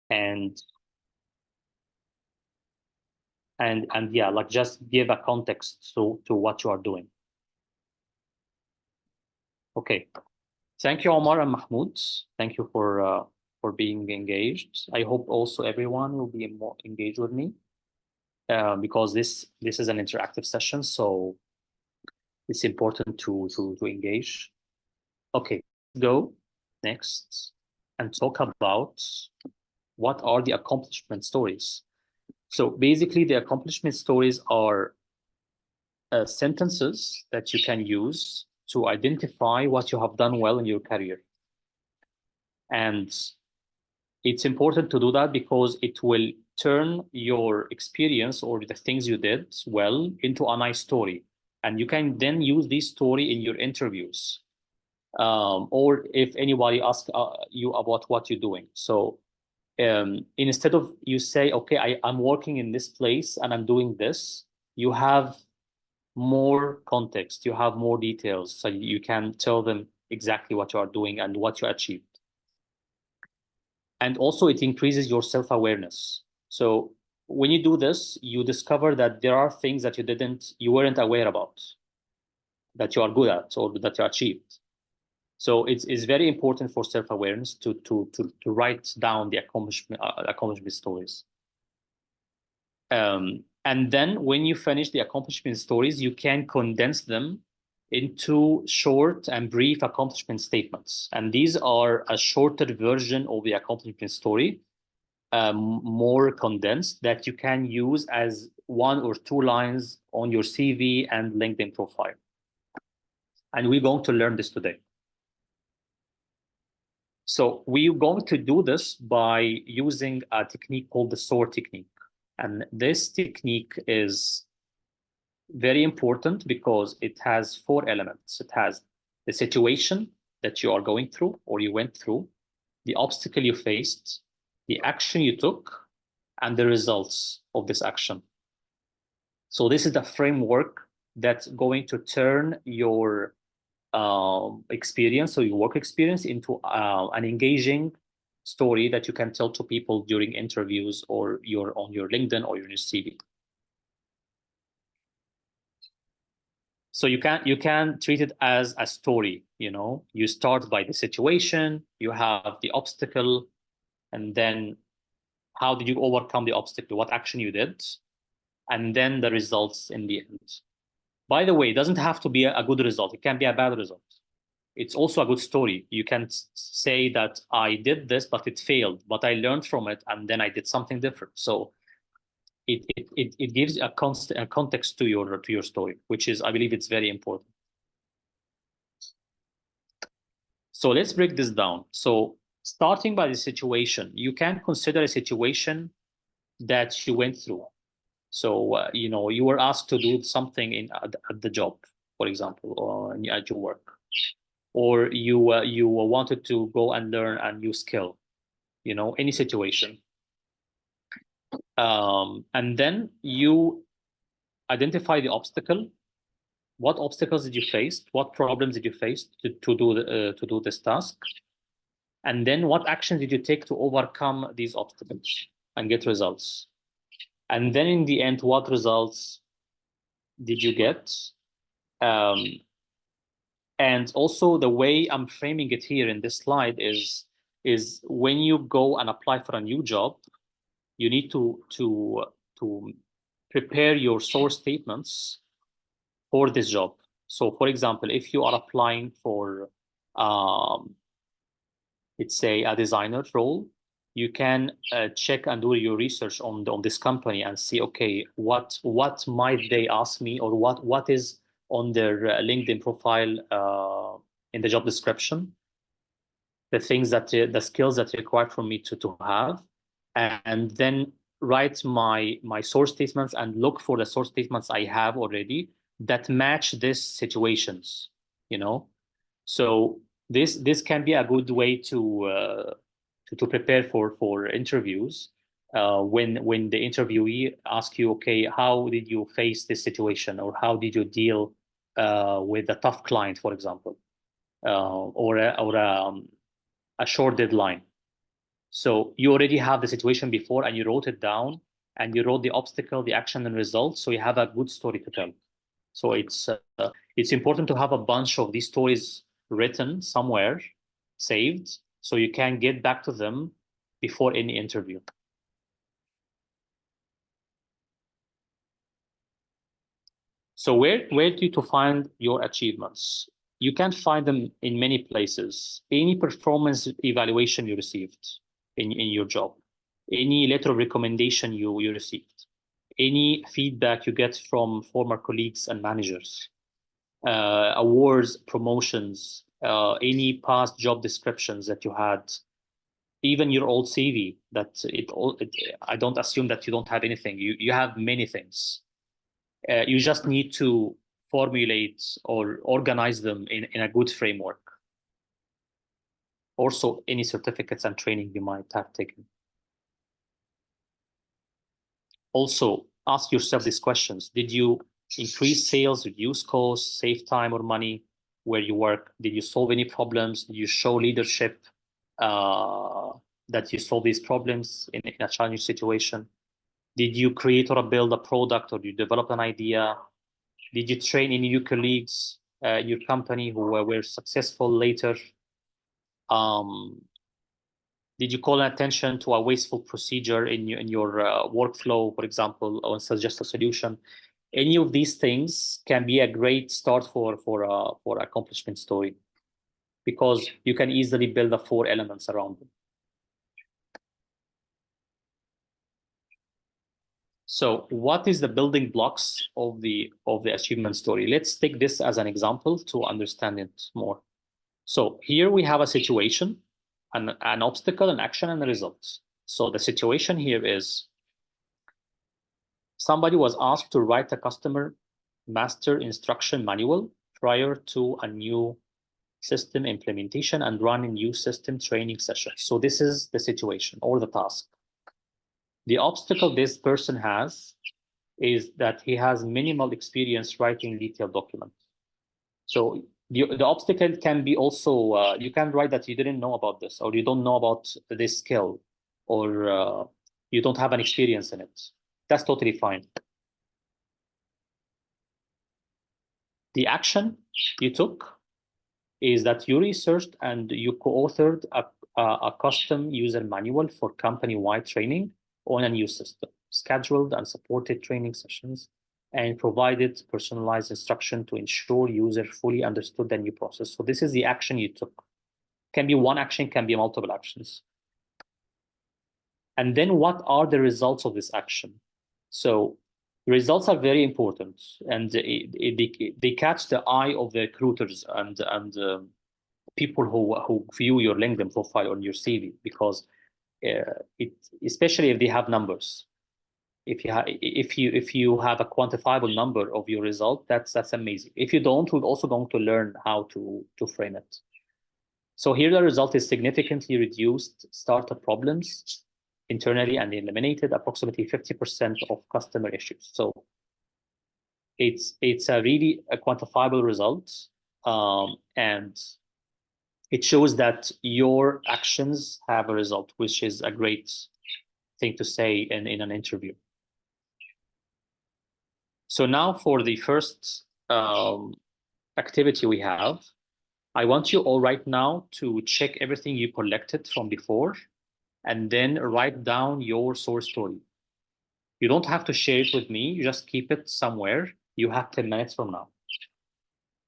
and yeah, like just give a context to what you are doing. Okay. Thank you, Omar and Mahmoud. Thank you for being engaged. I hope also everyone will be more engaged with me, because this is an interactive session, so it's important to engage. Okay, go next and talk about what are the accomplishment stories. So basically, the accomplishment stories are sentences that you can use to identify what you have done well in your career. And it's important to do that because it will turn your experience or the things you did well into a nice story. And you can then use this story in your interviews, or if anybody asks you about what you're doing. So instead of you say, okay, I'm working in this place and I'm doing this, you have more context, you have more details, so you can tell them exactly what you are doing and what you achieved. And also it increases your self-awareness. So when you do this, you discover that there are things that you weren't aware about, that you are good at or that you achieved. So it's very important for self-awareness to write down the accomplishment stories. And then when you finish the accomplishment stories, you can condense them into short and brief accomplishment statements. And these are a shorter version of the accomplishment story, more condensed, that you can use as 1 or 2 lines on your CV and LinkedIn profile. And we're going to learn this today. So we're going to do this by using a technique called the SOAR technique. And this technique is very important because it has 4 elements. It has the situation that you are going through or you went through, the obstacle you faced, the action you took, and the results of this action. So this is the framework that's going to turn your experience, so your work experience, into an engaging story that you can tell to people during interviews or on your LinkedIn or your CV. So you can treat it as a story. You start by the situation, you have the obstacle, and then how did you overcome the obstacle, what action you did, and then the results in the end. By the way, it doesn't have to be a good result. It can be a bad result. It's also a good story. You can say that I did this, but it failed, but I learned from it, and then I did something different. So it gives a context to your story, which is, I believe, it's very important. So let's break this down. So starting by the situation, you can consider a situation that you went through. So you were asked to do something at the job, for example, or at your work, or you wanted to go and learn a new skill. Any situation. And then you identify the obstacle. What obstacles did you face? What problems did you face to do this task? And then what actions did you take to overcome these obstacles and get results? And then in the end, what results did you get? And also the way I'm framing it here in this slide is when you go and apply for a new job, you need to prepare your source statements for this job. So for example, if you are applying for let's say a designer role, you can check and do your research on this company and see, okay, what might they ask me, or what is on their LinkedIn profile in the job description, the things that the skills that required from me to have, and then write my source statements and look for the source statements I have already that match these situations. So this can be a good way to prepare for interviews, when the interviewee asks you, okay, how did you face this situation, or how did you deal with a tough client, for example, or a short deadline. So you already have the situation before and you wrote it down and you wrote the obstacle, the action and results. So you have a good story to tell. So it's important to have a bunch of these stories written somewhere, saved, so you can get back to them before any interview. So where do you to find your achievements? You can find them in many places. Any performance evaluation you received in your job, any letter of recommendation you received, any feedback you get from former colleagues and managers, awards, promotions, any past job descriptions that you had, even your old CV. I don't assume that you don't have anything. You have many things. You just need to formulate or organize them in a good framework. Also, any certificates and training you might have taken. Also, ask yourself these questions. Did you increase sales, reduce costs, save time or money where you work? Did you solve any problems? Did you show leadership uh, that you solve these problems in a challenging situation? Did you create or build a product, or you develop an idea? Did you train any new colleagues in your company who were successful later? Um, did you call attention to a wasteful procedure in your workflow, for example, or suggest a solution? Any of these things can be a great start for accomplishment story, because you can easily build the four elements around them. So what is the building blocks of the achievement story? Let's take this as an example to understand it more. So here we have a situation, an obstacle, an action, and a result. So the situation here is somebody was asked to write a customer master instruction manual prior to a new system implementation and run a new system training session. So this is the situation or the task. The obstacle this person has is that he has minimal experience writing detailed documents. So the obstacle can be also, you can write that you didn't know about this, or you don't know about this skill, or you don't have an experience in it. That's totally fine. The action you took is that you researched and you co-authored a custom user manual for company-wide training on a new system, scheduled and supported training sessions, and provided personalized instruction to ensure user fully understood the new process. So this is the action you took. Can be one action, can be multiple actions. And then what are the results of this action? So results are very important, and they catch the eye of the recruiters and people who view your LinkedIn profile on your CV, because it, especially if they have numbers. If you have a quantifiable number of your result, that's amazing. If you don't, we're also going to learn how to frame it. So here the result is significantly reduced startup problems internally and eliminated approximately 50% of customer issues. So it's a really a quantifiable result, and it shows that your actions have a result, which is a great thing to say in an interview. So now for the first activity we have, I want you all right now to check everything you collected from before and then write down your source story. You don't have to share it with me, you just keep it somewhere. You have 10 minutes from now.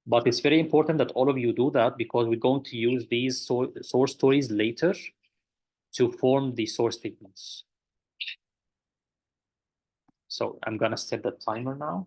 But it's very important that all of you do that, because we're going to use these source stories later to form the source statements. So I'm gonna set the timer now.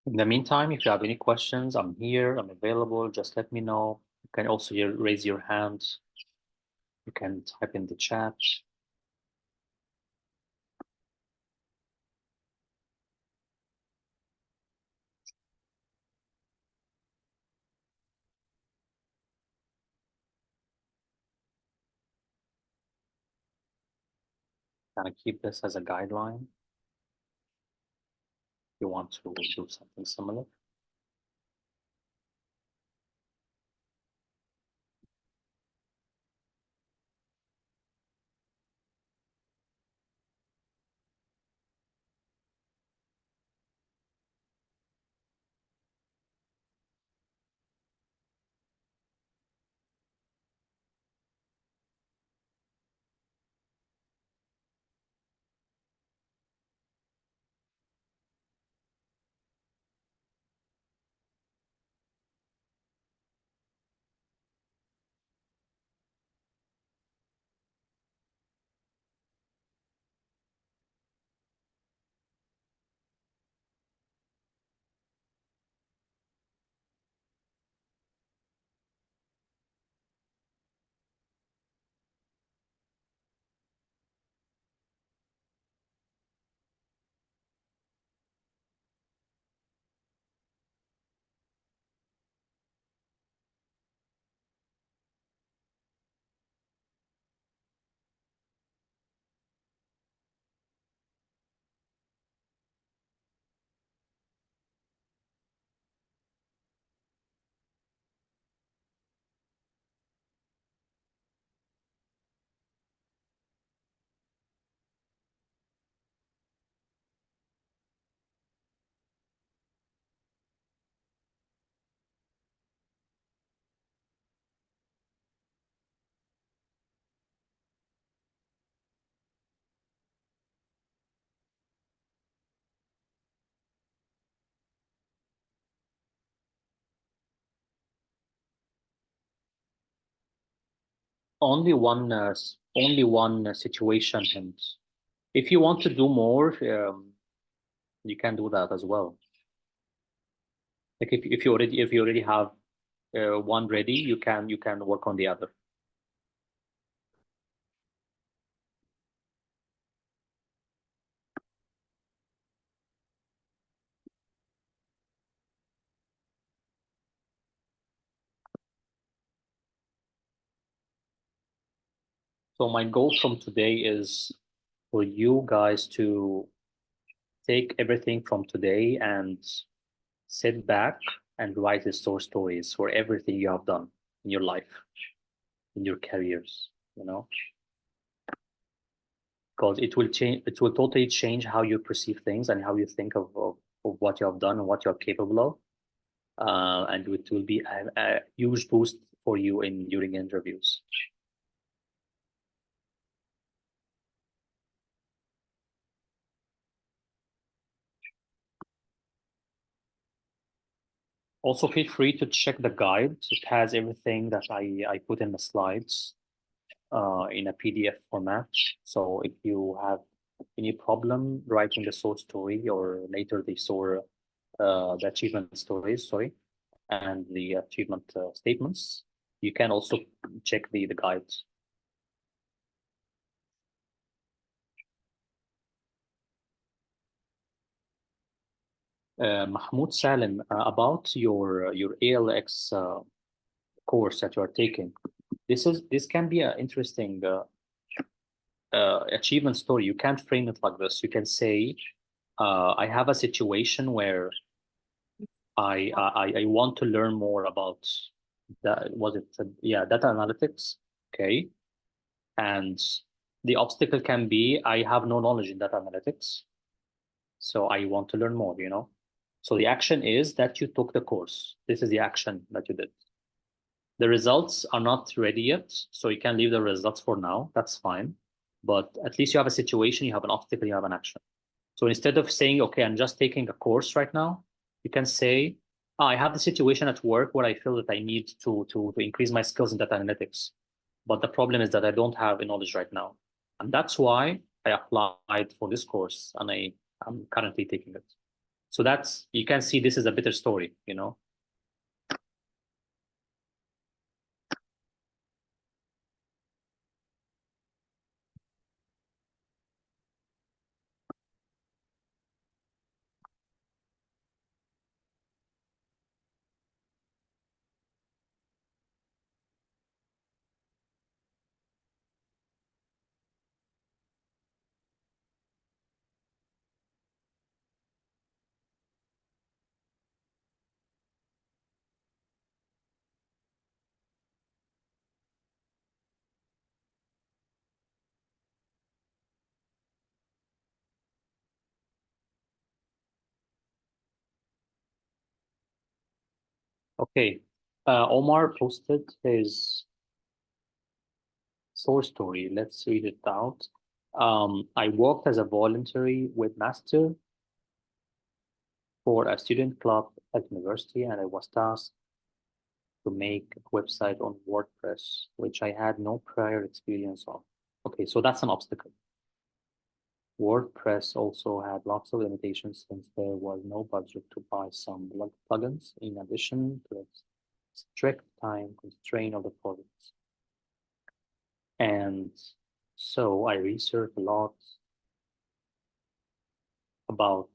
In the meantime, if you have any questions, I'm here, I'm available. Just let me know. You can also raise your hand. You can type in the chat. Kind of keep this as a guideline. If you want to do something similar. Only one situation hint. If you want to do more, you can do that as well. Like if you already have one ready, you can work on the other. So my goal from today is for you guys to take everything from today and sit back and write the SOAR stories for everything you have done in your life, in your careers, you know, because it will totally change how you perceive things and how you think of what you have done and what you're capable of. And it will be a huge boost for you in during interviews. Also, feel free to check the guide. It has everything that I put in the slides in a PDF format. So if you have any problem writing the source story or later the achievement stories, sorry, and the achievement statements, you can also check the guides. Mahmoud Salim, about your ALX course that you are taking. This can be an interesting achievement story. You can't frame it like this. You can say, I have a situation where I want to learn more about that. Was it data analytics? Okay, and the obstacle can be I have no knowledge in data analytics, so I want to learn more. You know, so the action is that you took the course. This is the action that you did. The results are not ready yet, so you can leave the results for now. That's fine. But at least you have a situation, you have an obstacle, you have an action. So instead of saying, okay, I'm just taking a course right now, you can say, I have the situation at work where I feel that I need to increase my skills in data analytics. But the problem is that I don't have the knowledge right now. And that's why I applied for this course and I'm currently taking it. So that's, you can see this is a better story, you know. Okay. Omar posted his source story. Let's read it out. I worked as a voluntary webmaster for a student club at university, and I was tasked to make a website on WordPress, which I had no prior experience of. Okay, so that's an obstacle. WordPress also had lots of limitations since there was no budget to buy some plugins, in addition to the strict time constraint of the project. And so I researched a lot about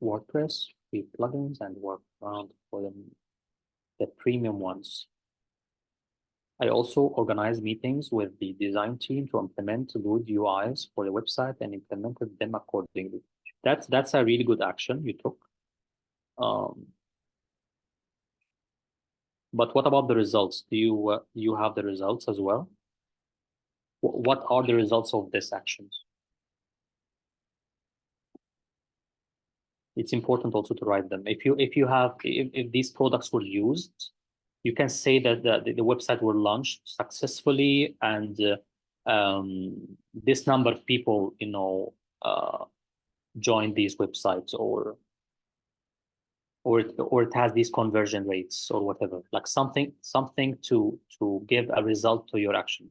WordPress, free plugins, and worked around for the premium ones. I also organized meetings with the design team to implement good UIs for the website and implemented them accordingly. That's a really good action you took. But what about the results? Do you have the results as well? What are the results of these actions? It's important also to write them. If these products were used, you can say that the website were launched successfully, and this number of people, join these websites, or it has these conversion rates or whatever, like something to give a result to your actions.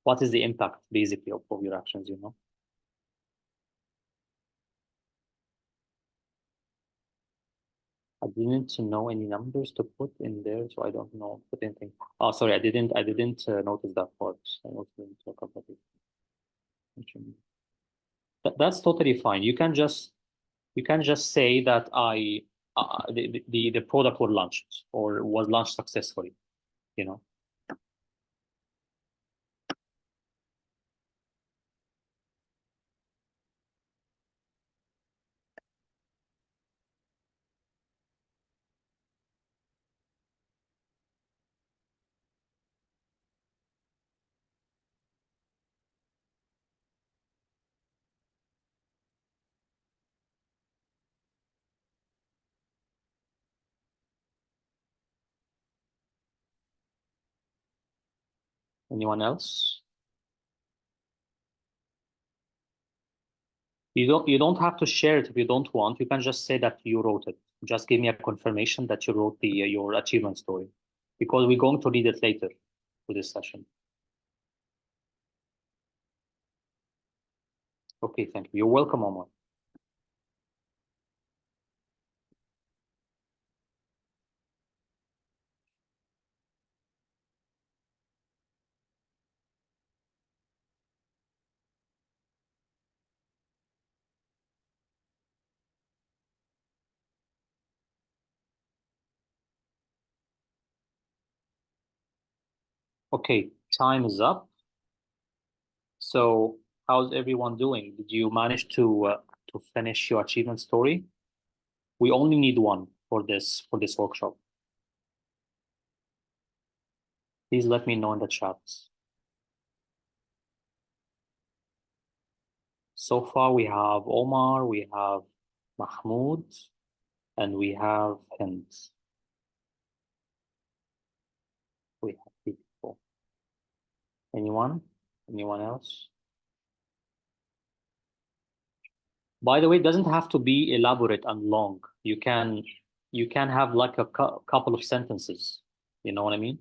What is the impact basically of your actions, you know? I didn't know any numbers to put in there, so I don't know put anything. Oh, sorry, I didn't notice that part. I also didn't talk about it. That's totally fine. You can just say that the product was launched or was launched successfully, you know. Anyone else? You don't have to share it if you don't want. You can just say that you wrote it. Just give me a confirmation that you wrote the your achievement story, because we're going to read it later for this session. Okay, thank you. You're welcome, Omar. Okay, time is up. So how's everyone doing? Did you manage to finish your achievement story? We only need one for this workshop. Please let me know in the chat. So far we have Omar, we have Mahmoud, and we have Hind. We have people. Anyone? Anyone else? By the way, it doesn't have to be elaborate and long. You can have like a couple of sentences. You know what I mean?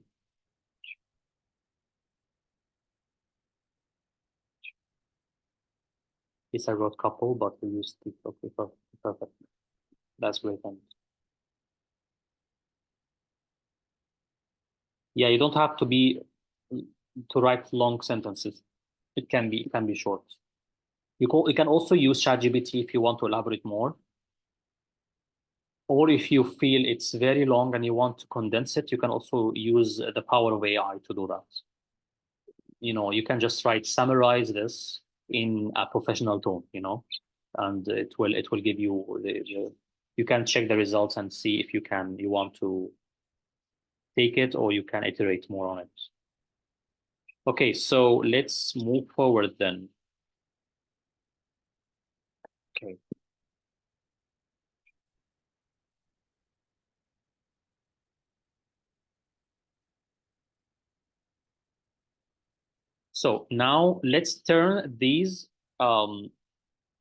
Yes, I wrote couple, but we used the okay, perfect. That's great. And yeah, you don't have to be to write long sentences. It can be short. You can also use ChatGPT if you want to elaborate more, or if you feel it's very long and you want to condense it, you can also use the power of AI to do that. You can just summarize this in a professional tone, and it will give you you can check the results and see if you want to take it, or you can iterate more on it. Okay, so let's move forward then. Okay. So now let's turn these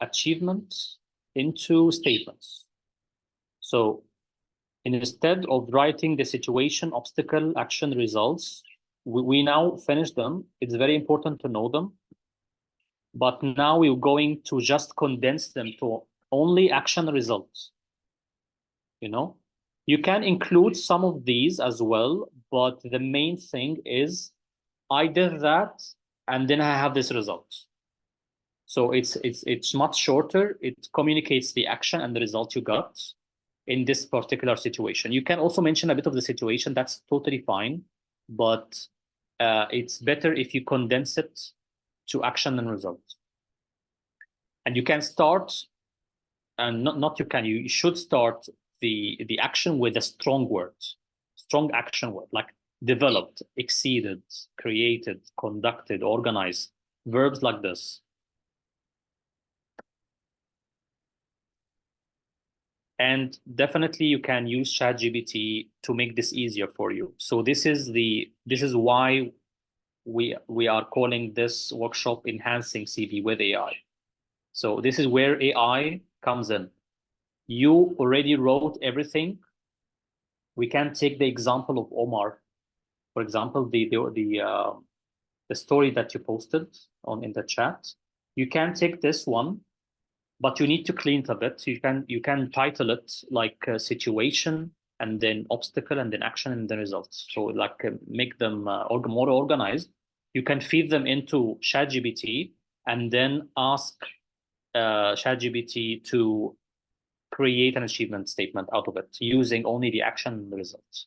achievements into statements. So instead of writing the situation, obstacle, action, results, we now finish them. It's very important to know them. But now we're going to just condense them to only action results. You can include some of these as well, but the main thing is I did that and then I have this result. So it's much shorter. It communicates the action and the result you got in this particular situation. You can also mention a bit of the situation. That's totally fine, but it's better if you condense it to action and result. And you can start, and you should start the action with a strong word, strong action word, like developed, exceeded, created, conducted, organized, verbs like this. And definitely you can use ChatGPT to make this easier for you. So this is why we are calling this workshop Enhancing CV with AI. So this is where AI comes in. You already wrote everything. We can take the example of Omar, for example, the story that you posted in the chat. You can take this one, but you need to clean it a bit. You can title it like situation, and then obstacle, and then action, and then results. So make them more organized. You can feed them into ChatGPT and then ask ChatGPT to create an achievement statement out of it using only the action and the results.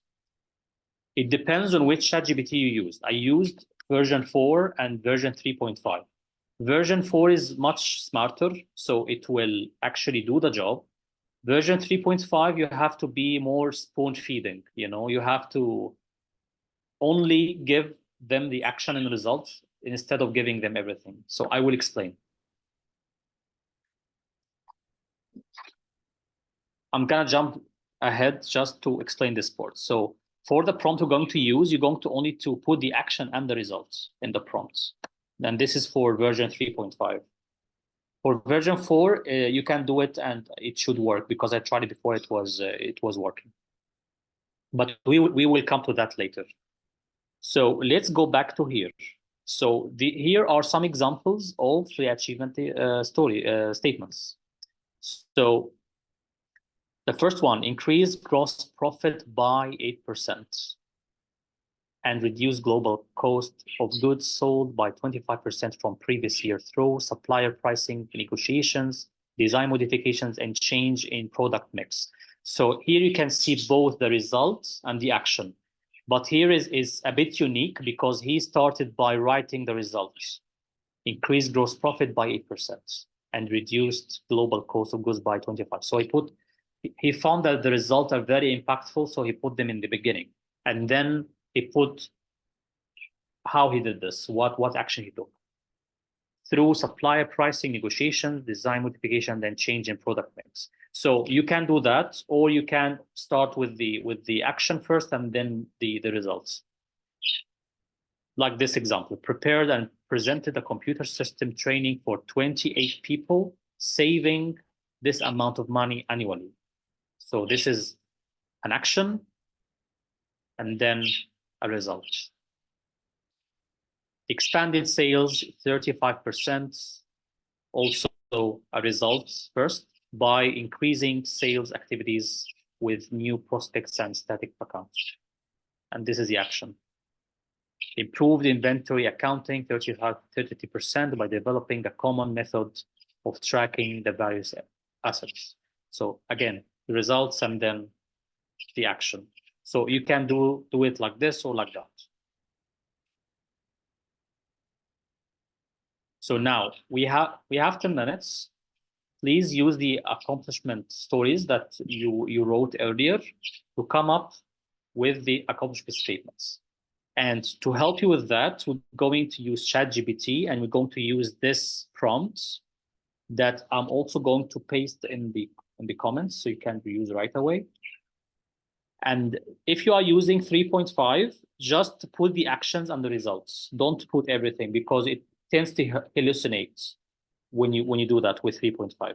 It depends on which ChatGPT you used. I used version 4 and version 3.5. Version 4 is much smarter, so it will actually do the job. Version 3.5, you have to be more spoon feeding. You have to only give them the action and results instead of giving them everything. So I will explain. I'm gonna jump ahead just to explain this part. So for the prompt you're going to use, you're going to only to put the action and the results in the prompts. And this is for version 3.5. For version 4, you can do it and it should work, because I tried it before, it was working. But we will come to that later. So let's go back to here. So here are some examples of the achievement statements. So the first one, increase gross profit by 8% and reduce global cost of goods sold by 25% from previous year through supplier pricing negotiations, design modifications, and change in product mix. So here you can see both the results and the action. But here is a bit unique because he started by writing the results. Increased gross profit by 8% and reduced global cost of goods by 25%. So he found that the results are very impactful, so he put them in the beginning. And then he put how he did this, what action he took. Through supplier pricing negotiations, design modification, then change in product mix. So you can do that, or you can start with the action first and then the results. Like this example, prepared and presented a computer system training for 28 people, saving this amount of money annually. So this is an action and then a result. Expanded sales 35%, also results first by increasing sales activities with new prospects and static accounts. And this is the action. Improved inventory accounting 30% by developing a common method of tracking the various assets. So again, the results and then the action. So you can do it like this or like that. So now we have 10 minutes. Please use the accomplishment stories that you wrote earlier to come up with the accomplishment statements. And to help you with that, we're going to use ChatGPT, and we're going to use this prompt that I'm also going to paste in the comments so you can reuse right away. And if you are using 3.5, just put the actions and the results. Don't put everything because it tends to hallucinate when you do that with 3.5.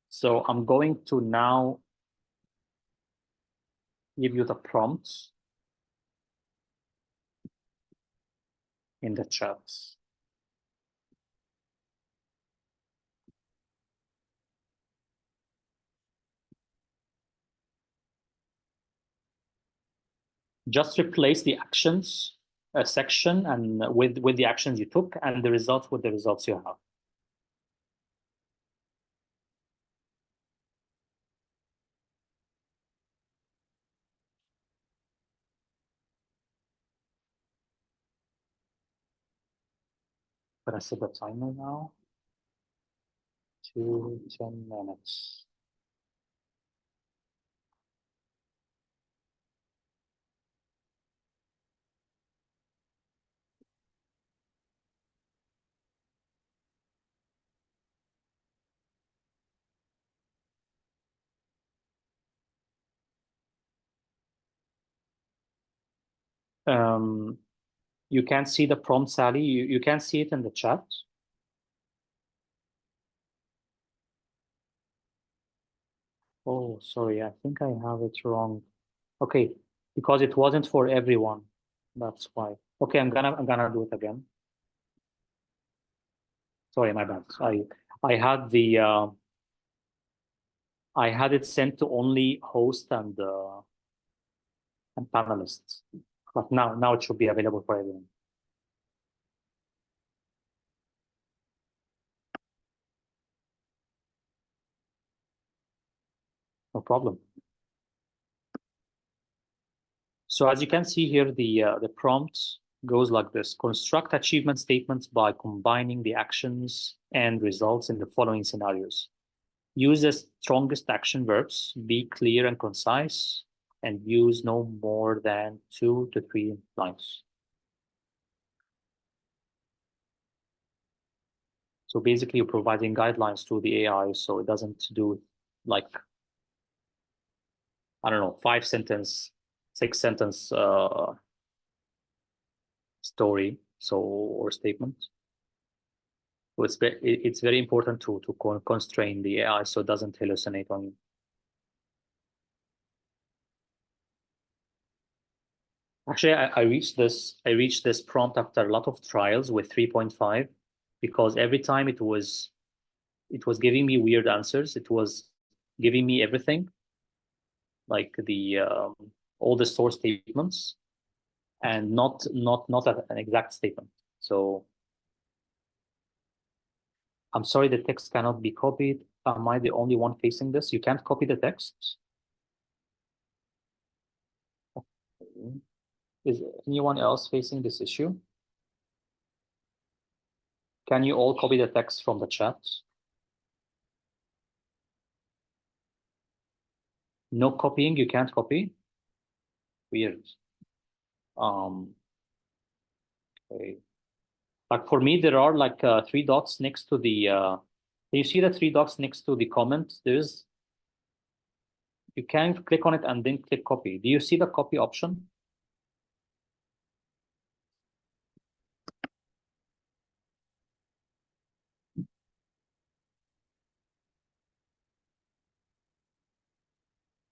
So I'm going to now give you the prompts in the chat. Just replace the actions section and with the actions you took and the results with the results you have. But I set the timer now to 10 minutes. You can see the prompt, Sally. You can see it in the chat. Oh, sorry, I think I have it wrong. Okay, because it wasn't for everyone. That's why. Okay, I'm gonna do it again. Sorry, my bad. I had the I had it sent to only host and panelists, but now it should be available for everyone. No problem. So as you can see here, the prompt goes like this: construct achievement statements by combining the actions and results in the following scenarios. Use the strongest action verbs, be clear and concise, and use no more than 2 to 3 lines. So basically, you're providing guidelines to the AI so it doesn't do like, I don't know, 5-sentence, 6-sentence story, or statement. So it's very important to constrain the AI so it doesn't hallucinate on you. Actually, I reached this prompt after a lot of trials with 3.5 because every time it was giving me weird answers. It was giving me everything, like all the source statements, and not an exact statement. So I'm sorry, the text cannot be copied. Am I the only one facing this? You can't copy the text. Is anyone else facing this issue? Can you all copy the text from the chat? No copying, you can't copy? Weird. Okay. Like for me, there are like 3 dots next to the, you see the 3 dots next to the comment? You can click on it and then click copy. Do you see the copy option?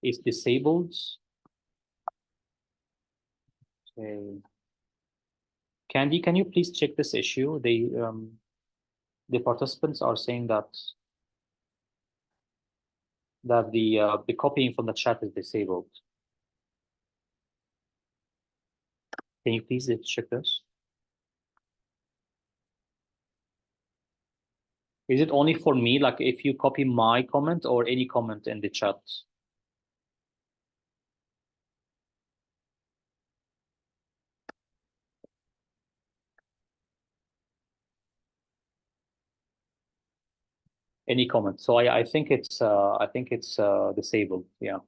It's disabled. Okay. Candy, can you please check this issue? The participants are saying that that the copying from the chat is disabled. Can you please check this? Is it only for me, like if you copy my comment or any comment in the chat? Any comment. So I think it's disabled. Yeah.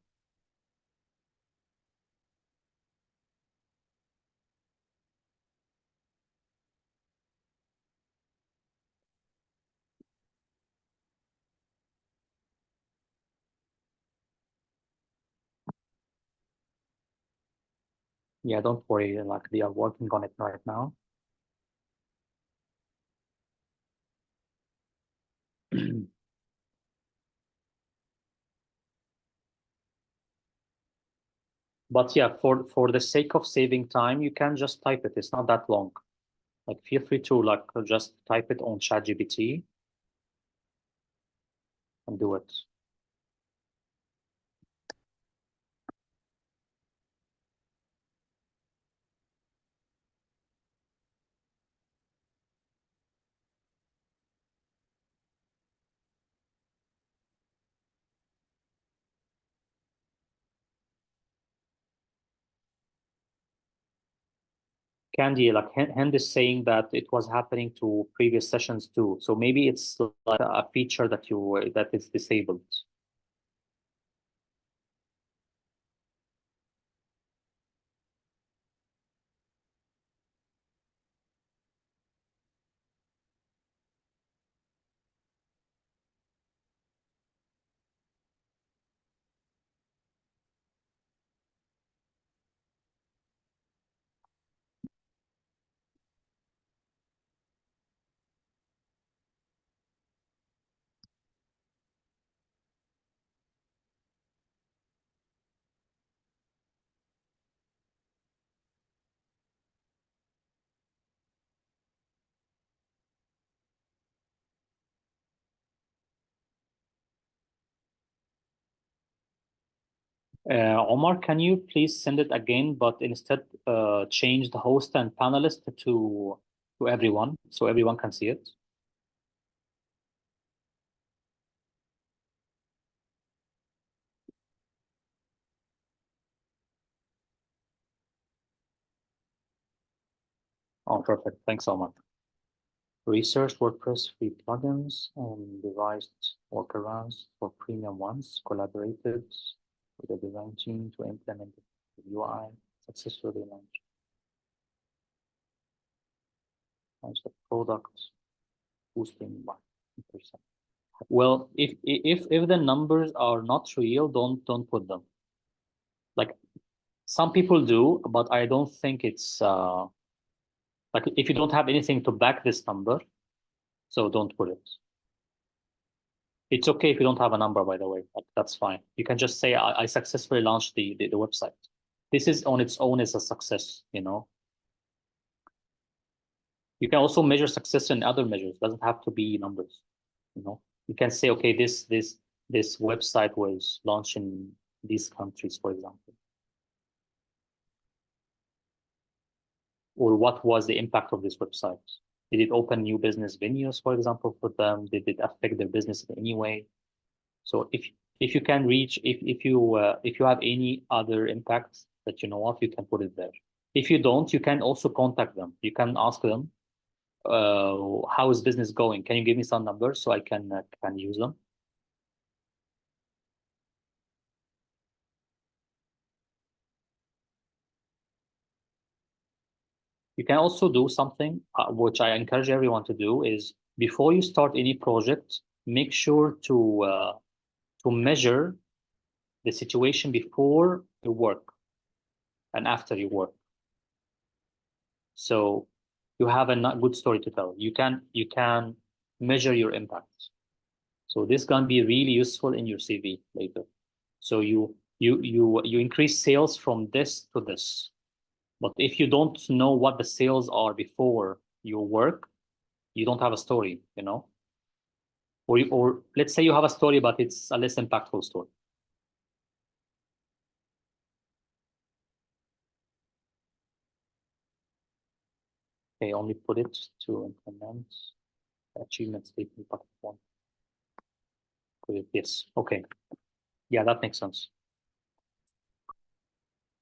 Yeah, don't worry. Like they are working on it right now. But yeah, for the sake of saving time, you can just type it. It's not that long. Like feel free to like just type it on ChatGPT and do it. Candy, like Hand is saying that it was happening to previous sessions too. So maybe it's like a feature that is disabled. Omar, can you please send it again, but instead change the host and panelist to everyone so everyone can see it? Oh, perfect. Thanks so much. Research WordPress free plugins and devised workarounds for premium ones, collaborated with the design team to implement the UI, successfully launched the product, boosting by 1%. Well, if the numbers are not real, don't put them. Like some people do, but I don't think it's like if you don't have anything to back this number, so don't put it. It's okay if you don't have a number, by the way. Like, that's fine. You can just say I successfully launched the website. This is on its own is a success, you know. You can also measure success in other measures. It doesn't have to be numbers, you know. You can say, okay, this website was launched in these countries, for example. Or what was the impact of this website? Did it open new business venues, for example, for them? Did it affect their business in any way? So if you can reach, if you have any other impacts that you know of, you can put it there. If you don't, you can also contact them. You can ask them, how is business going? Can you give me some numbers so I can use them? You can also do something which I encourage everyone to do is before you start any project, make sure to measure the situation before you work and after you work. So you have a good story to tell. You can measure your impact. So this can be really useful in your CV later. So you increase sales from this to this. But if you don't know what the sales are before your work, you don't have a story, you know? or let's say you have a story, but it's a less impactful story. Okay, only put it to implement achievement statement part one. Put it, yes. Okay. Yeah, that makes sense.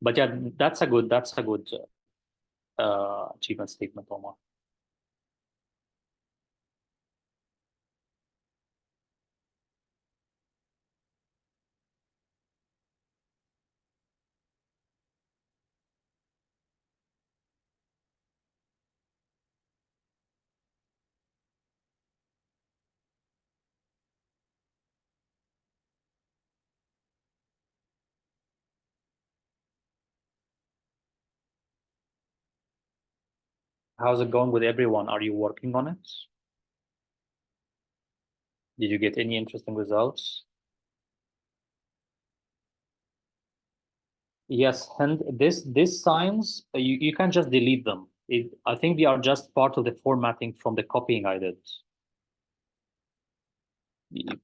But yeah, that's a good achievement statement, Omar. How's it going with everyone? Are you working on it? Did you get any interesting results? Yes, and this signs you can just delete them. I think they are just part of the formatting from the copying I did.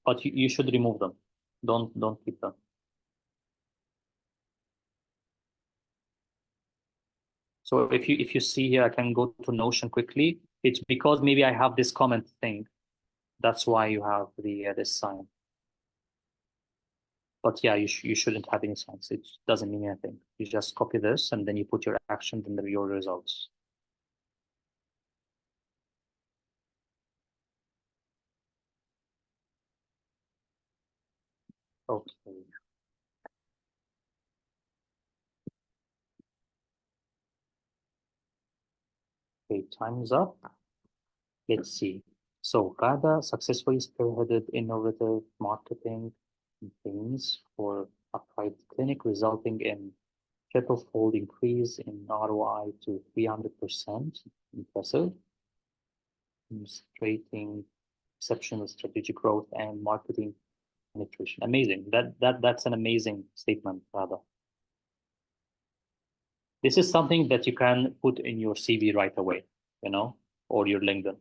But you should remove them. Don't keep them. So if you see here, I can go to Notion quickly. It's because maybe I have this comment thing. That's why you have the this sign. But yeah, you shouldn't have any signs. It doesn't mean anything. You just copy this and then you put your actions and your results. Okay. Okay, time is up. Let's see. So Gada successfully spearheaded innovative marketing campaigns for a private clinic, resulting in triple-fold increase in ROI to 300%. Impressive, demonstrating exceptional strategic growth and marketing penetration. Amazing. That's an amazing statement, Gada. This is something that you can put in your CV right away, or your LinkedIn.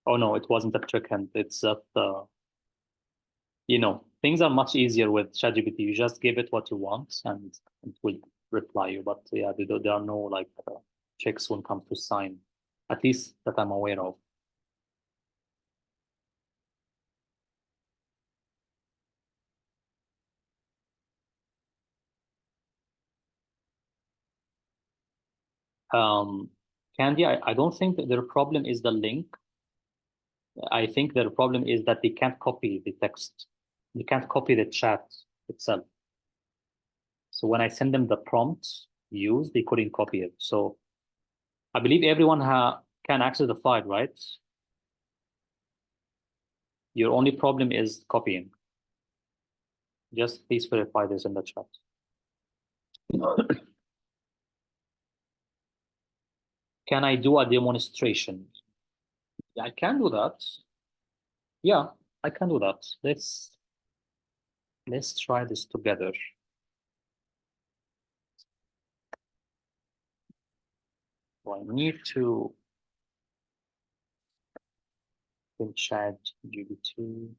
Oh no, it wasn't a trick hint. It's that things are much easier with ChatGPT. You just give it what you want and it will reply you. But yeah, there are no like tricks when it comes to sign, at least that I'm aware of. Um, Candy, I don't think that their problem is the link. I think their problem is that they can't copy the text. They can't copy the chat itself. So when I send them the prompts used, they couldn't copy it. So I believe everyone can access the file, right? Your only problem is copying. Just please verify this in the chat. Can I do a demonstration? Yeah, I can do that. Yeah, I can do that. Let's try this together. So I need to in chat GPT.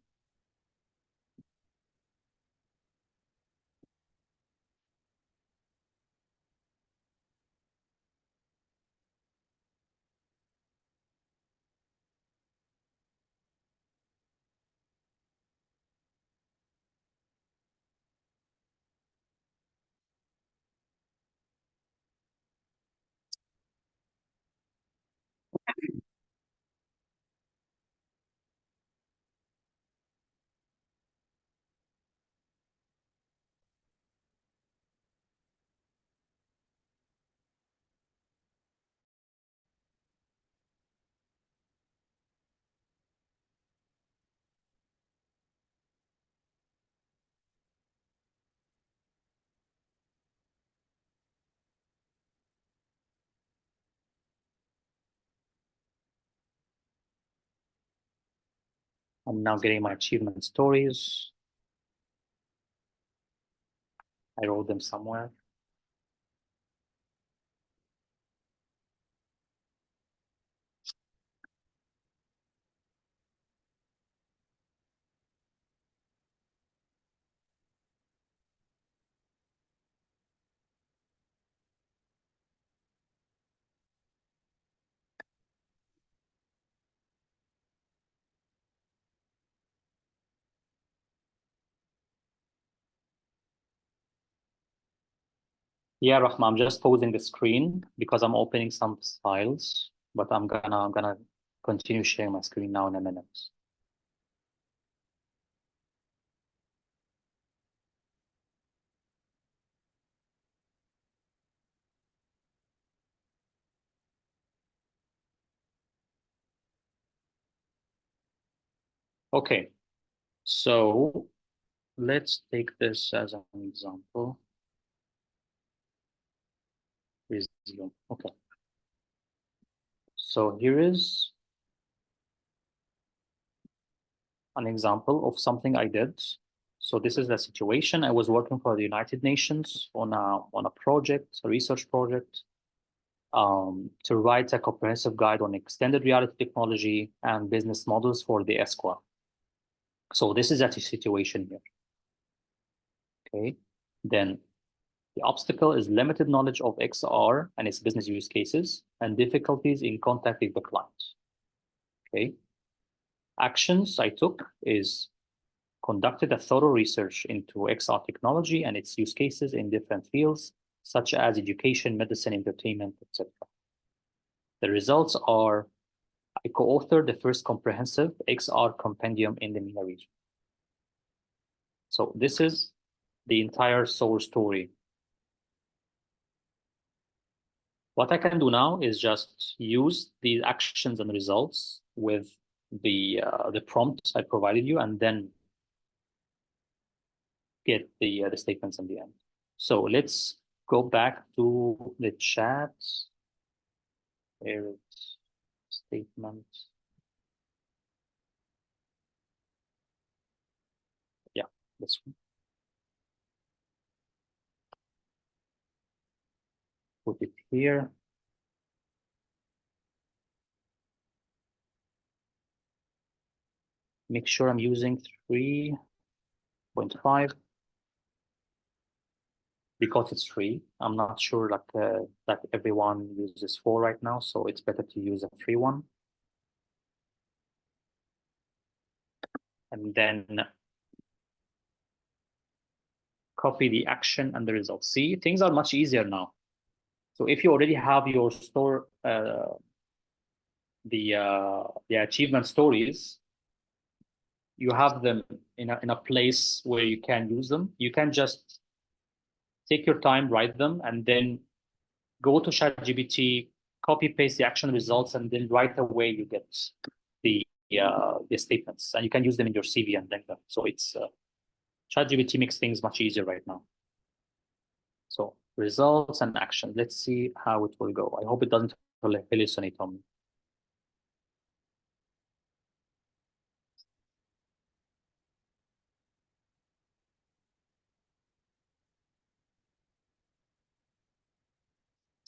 I'm now getting my achievement stories. I wrote them somewhere. Yeah, Rahma, I'm just pausing the screen because I'm opening some files, but I'm gonna continue sharing my screen now in a minute. Okay, so let's take this as an example. Resume. Okay. So here is an example of something I did. So this is the situation. I was working for the United Nations on a project, a research project, to write a comprehensive guide on extended reality technology and business models for the SOAR. So this is a situation here. Okay. Then the obstacle is limited knowledge of XR and its business use cases and difficulties in contacting the client. Okay. Actions I took is conducted a thorough research into XR technology and its use cases in different fields, such as education, medicine, entertainment, etc. The results are I co-authored the first comprehensive XR compendium in the MENA region. So this is the entire SOAR story. What I can do now is just use these actions and results with the prompts I provided you, and then get the statements in the end. So let's go back to the chat. Statement. Yeah, this one. Put it here. Make sure I'm using 3.5 because it's free. I'm not sure that everyone uses 4 right now, so it's better to use a free one. And then copy the action and the result. See, things are much easier now. So if you already have your store, the achievement stories, you have them in a place where you can use them. You can just take your time, write them, and then go to ChatGPT, copy paste the action results, and then right away you get the statements, and you can use them in your CV and like that. So it's ChatGPT makes things much easier right now. So results and action. Let's see how it will go. I hope it doesn't hallucinate on me.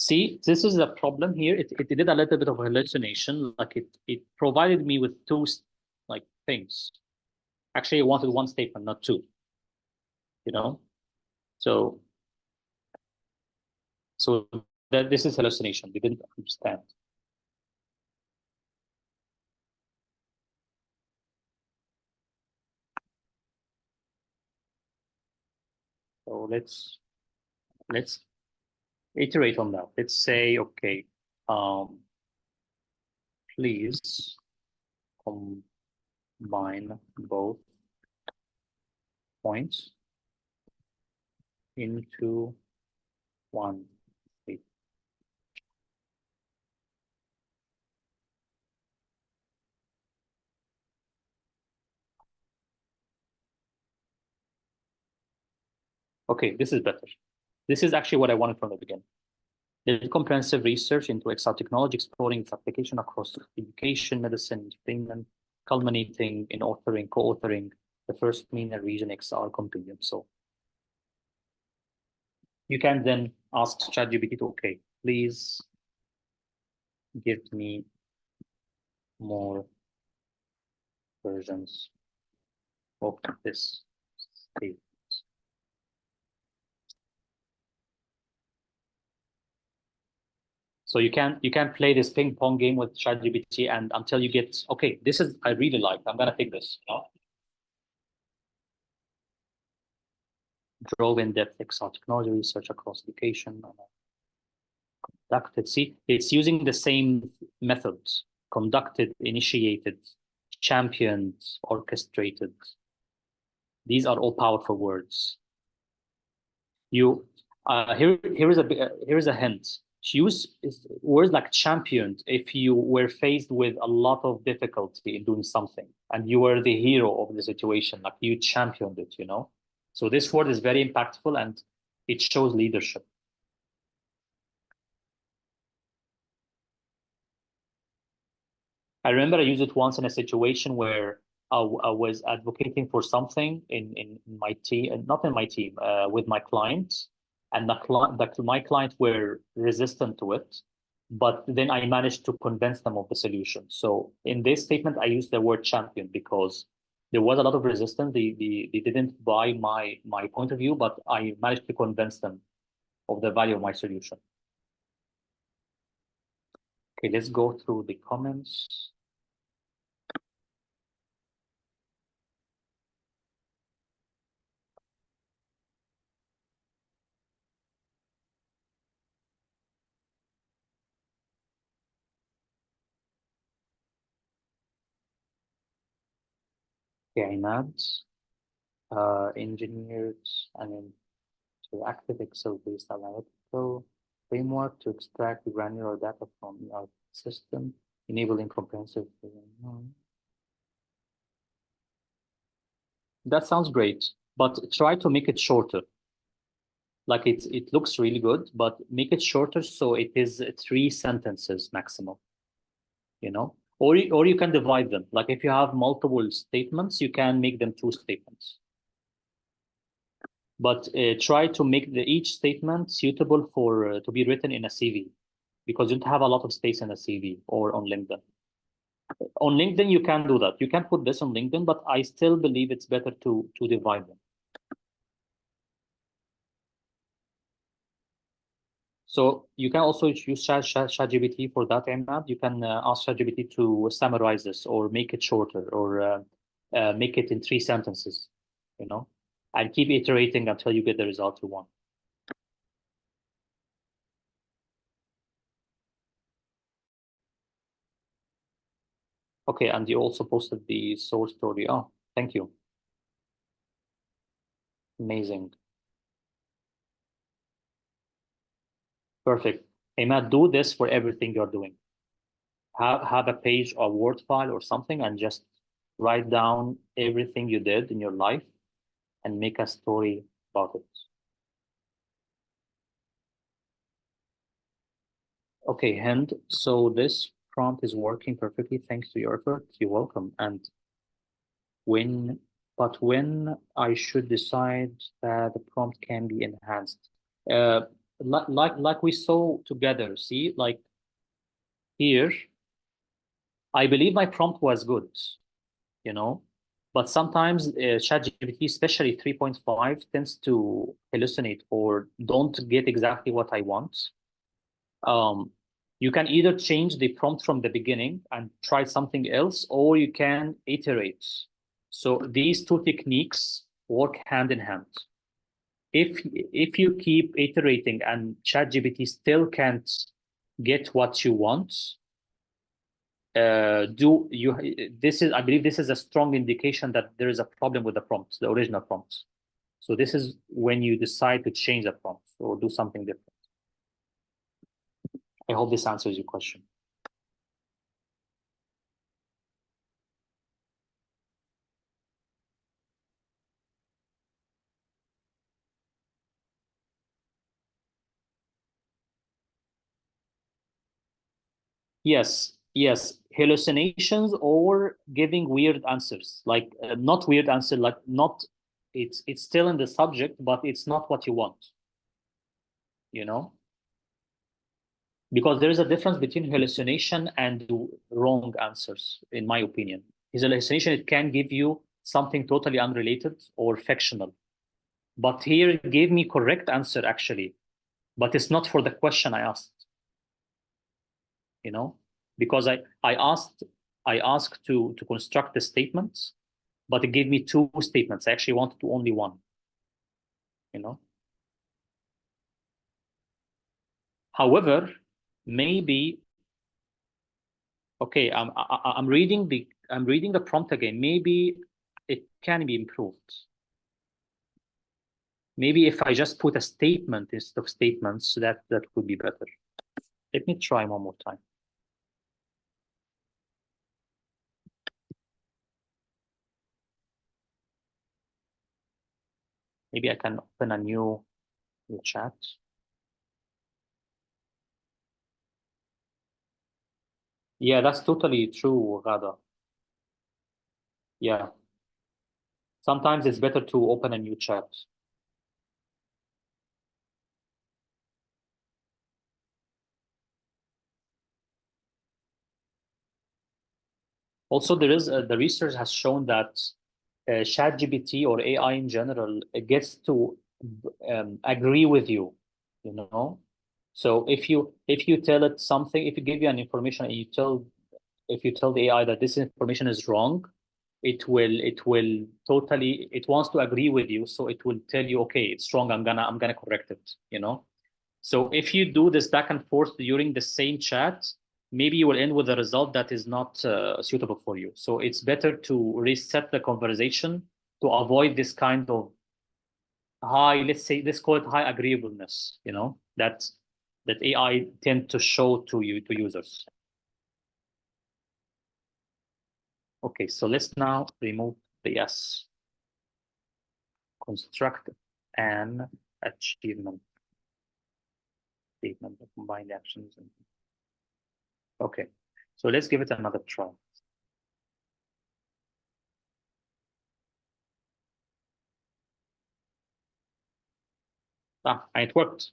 See, this is the problem here. It did a little bit of hallucination. Like it provided me with two like things. Actually, I wanted one statement, not two. You know, so that this is hallucination. We didn't understand. So let's iterate on that. Let's say, okay, please combine both points into one state. Okay, this is better. This is actually what I wanted from the beginning. There's comprehensive research into XR technology, exploring its application across education, medicine, entertainment, culminating in co-authoring the first MENA region XR compendium. So you can then ask ChatGPT to, okay, please give me more versions of this state. So you can play this ping pong game with ChatGPT and until you get, okay, this is I really like. I'm gonna take this. Drove in-depth XR technology research across education. Conducted. See, it's using the same methods. Conducted, initiated, championed, orchestrated. These are all powerful words. You here is a hint. Use words like championed if you were faced with a lot of difficulty in doing something and you were the hero of the situation, like you championed it, So this word is very impactful and it shows leadership. I remember I used it once in a situation where I was advocating for something in my team, not in my team, with my client, and my client were resistant to it, but then I managed to convince them of the solution. So in this statement, I used the word champion because there was a lot of resistance. They didn't buy my point of view, but I managed to convince them of the value of my solution. Okay, let's go through the comments. Okay, Imad, engineered an interactive Excel-based analytical framework to extract granular data from our system, enabling comprehensive. That sounds great, but try to make it shorter. Like it looks really good, but make it shorter so it is 3 sentences maximum, Or you can divide them. Like if you have multiple statements, you can make them 2 statements. But try to make each statement suitable for to be written in a CV, because you don't have a lot of space in a CV or on LinkedIn. On LinkedIn, you can do that. You can put this on LinkedIn, but I still believe it's better to divide them. So you can also use ChatGPT for that, Imad. You can ask ChatGPT to summarize this or make it shorter or make it in 3 sentences, and keep iterating until you get the result you want. Okay, and you also posted the source story. Oh, thank you. Amazing. Perfect. Imad, do this for everything you're doing. Have a page or Word file or something and just write down everything you did in your life and make a story about it. Okay, Hind, so this prompt is working perfectly thanks to your effort. You're welcome. And when I should decide that the prompt can be enhanced, like we saw together, see, like here, I believe my prompt was good, but sometimes ChatGPT, especially 3.5, tends to hallucinate or don't get exactly what I want. You can either change the prompt from the beginning and try something else, or you can iterate. So these 2 techniques work hand in hand. If you keep iterating and ChatGPT still can't get what you want, I believe this is a strong indication that there is a problem with the prompt, the original prompt. So this is when you decide to change the prompt or do something different. I hope this answers your question. Yes. hallucinations or giving weird answers, like not weird answer, like not, it's still in the subject, but it's not what you want, you know? Because there is a difference between hallucination and wrong answers, in my opinion. His hallucination, it can give you something totally unrelated or fictional. But here it gave me correct answer actually, but it's not for the question I asked, you know? Because I asked to construct the statements, but it gave me two statements. I actually wanted to only one, you know? However, maybe, okay, I'm reading the prompt again. Maybe it can be improved. Maybe if I just put a statement instead of statements, that could be better. Let me try one more time. Maybe I can open a new chat. Yeah, that's totally true, Rada. Yeah. Sometimes it's better to open a new chat. Also, there is the research has shown that ChatGPT or AI in general, it gets to agree with you, you know. So if you tell it something, if you give you an information and if you tell the AI that this information is wrong, it will totally, it wants to agree with you, so it will tell you, okay, it's wrong, I'm gonna correct it, you know. So if you do this back and forth during the same chat, maybe you will end with a result that is not suitable for you. So it's better to reset the conversation to avoid this kind of high, let's call it high agreeableness, you know, that AI tend to show to users. Okay, so let's now remove the yes. Construct an achievement statement that combine the actions. Okay, so let's give it another try. And it worked.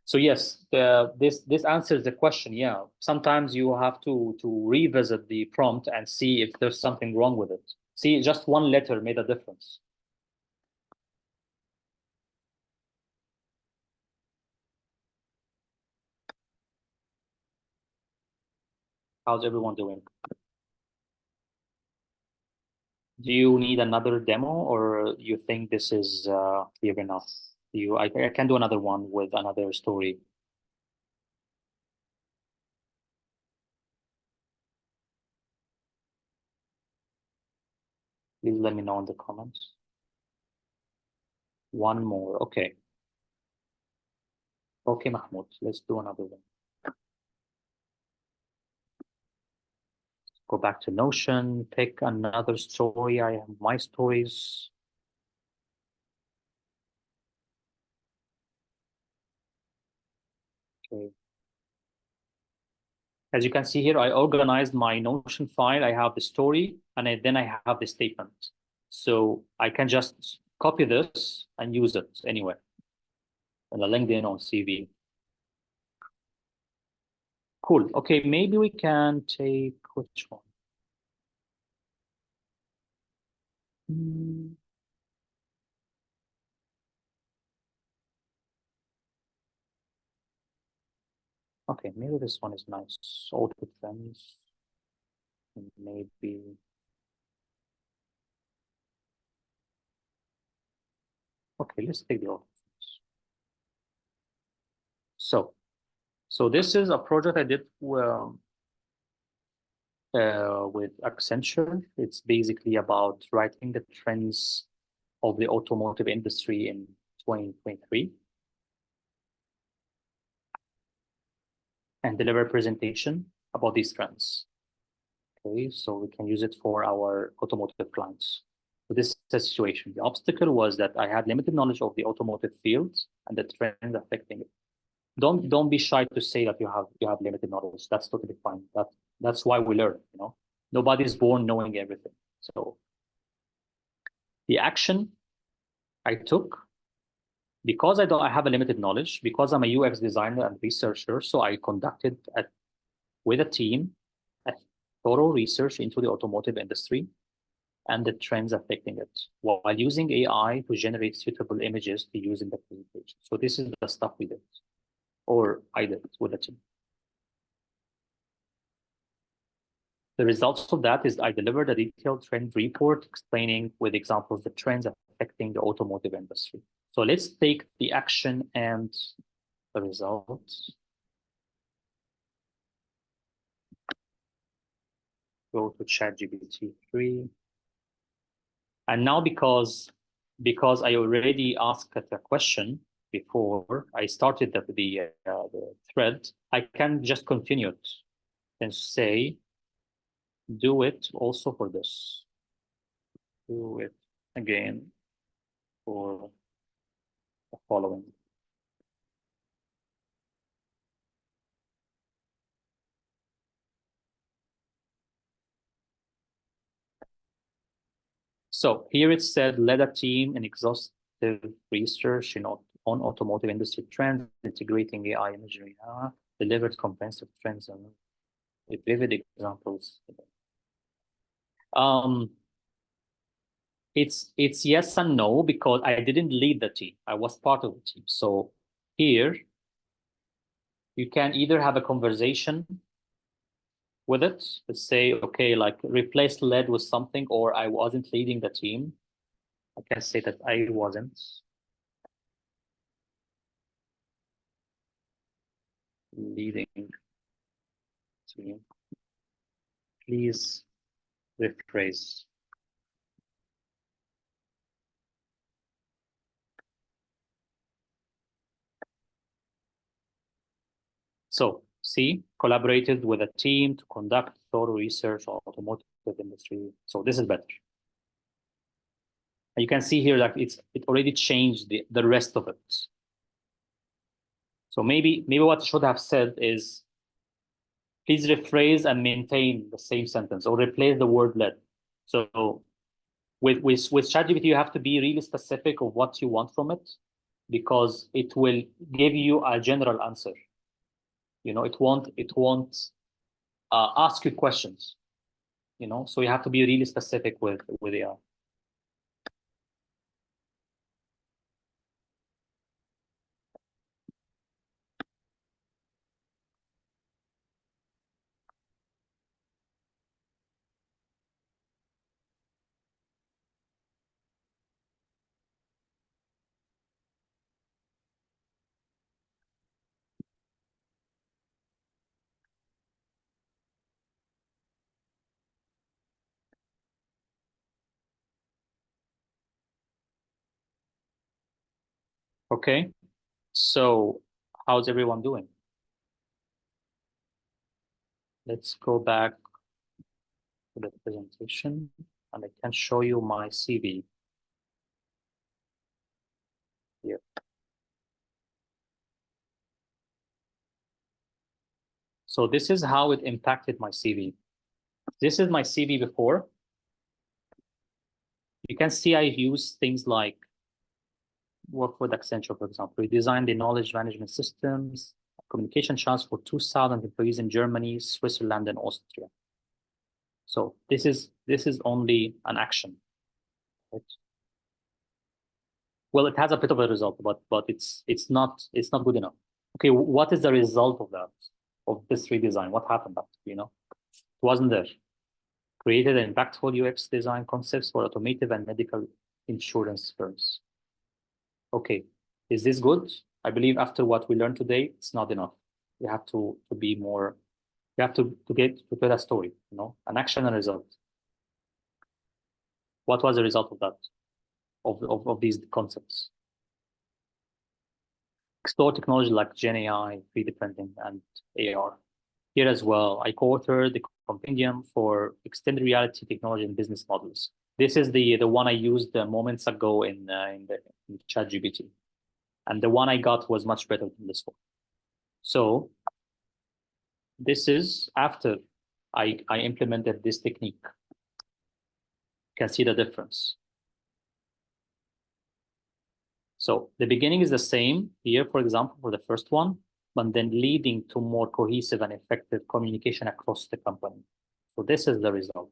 So yes, this answers the question. Yeah, sometimes you have to revisit the prompt and see if there's something wrong with it. See, just one letter made a difference. How's everyone doing? Do you need another demo, or you think this is clear enough? I can do another one with another story. Please let me know in the comments. One more. Okay. Okay, Mahmoud, let's do another one. Go back to Notion, pick another story. I have my stories. Okay. As you can see here, I organized my Notion file. I have the story, and then I have the statement. So I can just copy this and use it anywhere. On the LinkedIn, on CV. Cool. Okay, maybe we can take which one? Okay, maybe this one is nice. Auto trends. Maybe. Okay, let's take the auto trends. So this is a project I did with Accenture. It's basically about writing the trends of the automotive industry in 2023 and deliver a presentation about these trends. Okay, so we can use it for our automotive clients. So this is the situation. The obstacle was that I had limited knowledge of the automotive field and the trends affecting it. don't be shy to say that you have limited knowledge. That's totally fine. That's why we learn, you know. Nobody's born knowing everything. So the action I took, because I have a limited knowledge, because I'm a UX designer and researcher, so I conducted with a team a thorough research into the automotive industry and the trends affecting it, while using AI to generate suitable images to use in the presentation. So this is the stuff we did, or I did with the team. The results of that is I delivered a detailed trend report explaining with examples the trends affecting the automotive industry. So let's take the action and the results. Go to ChatGPT 3. And now because I already asked a question before I started the thread, I can just continue it and say, do it also for this. Do it again for the following. So here it said, led a team in exhaustive research on automotive industry trends, integrating AI imagery, delivered comprehensive trends and with vivid examples. It's yes and no, because I didn't lead the team. I was part of the team. So here you can either have a conversation with it, let's say, okay, like replace led with something, or I wasn't leading the team. I can say that I wasn't leading team. Please rephrase. So see, collaborated with a team to conduct thorough research on automotive industry. So this is better. And you can see here that it already changed the rest of it. So maybe what I should have said is, please rephrase and maintain the same sentence, or replace the word led. So with ChatGPT, you have to be really specific of what you want from it, because it will give you a general answer. You know, it won't ask you questions. You know, so you have to be really specific with AI. Okay, so how's everyone doing? Let's go back to the presentation, and I can show you my CV here. So this is how it impacted my CV. This is my CV before. You can see I use things like work with Accenture, for example. We designed the knowledge management systems, communication channels for 2,000 employees in Germany, Switzerland, and Austria. So this is only an action. Right? Well, it has a bit of a result, but it's not good enough. Okay, what is the result of that, of this redesign? What happened after, you know? It wasn't there. Created an impactful UX design concepts for automotive and medical insurance firms. Okay, is this good? I believe after what we learned today, it's not enough. You have to be more. You have to tell a story. You know, an action and result. What was the result of that? Of these concepts? Explore technology like Gen AI, 3D printing, and AR. Here as well, I co-authored the compendium for extended reality technology and business models. This is the one I used moments ago in ChatGPT, and the one I got was much better than this one. So this is after I implemented this technique. You can see the difference. So the beginning is the same here, for example, for the first one, but then leading to more cohesive and effective communication across the company. So this is the result.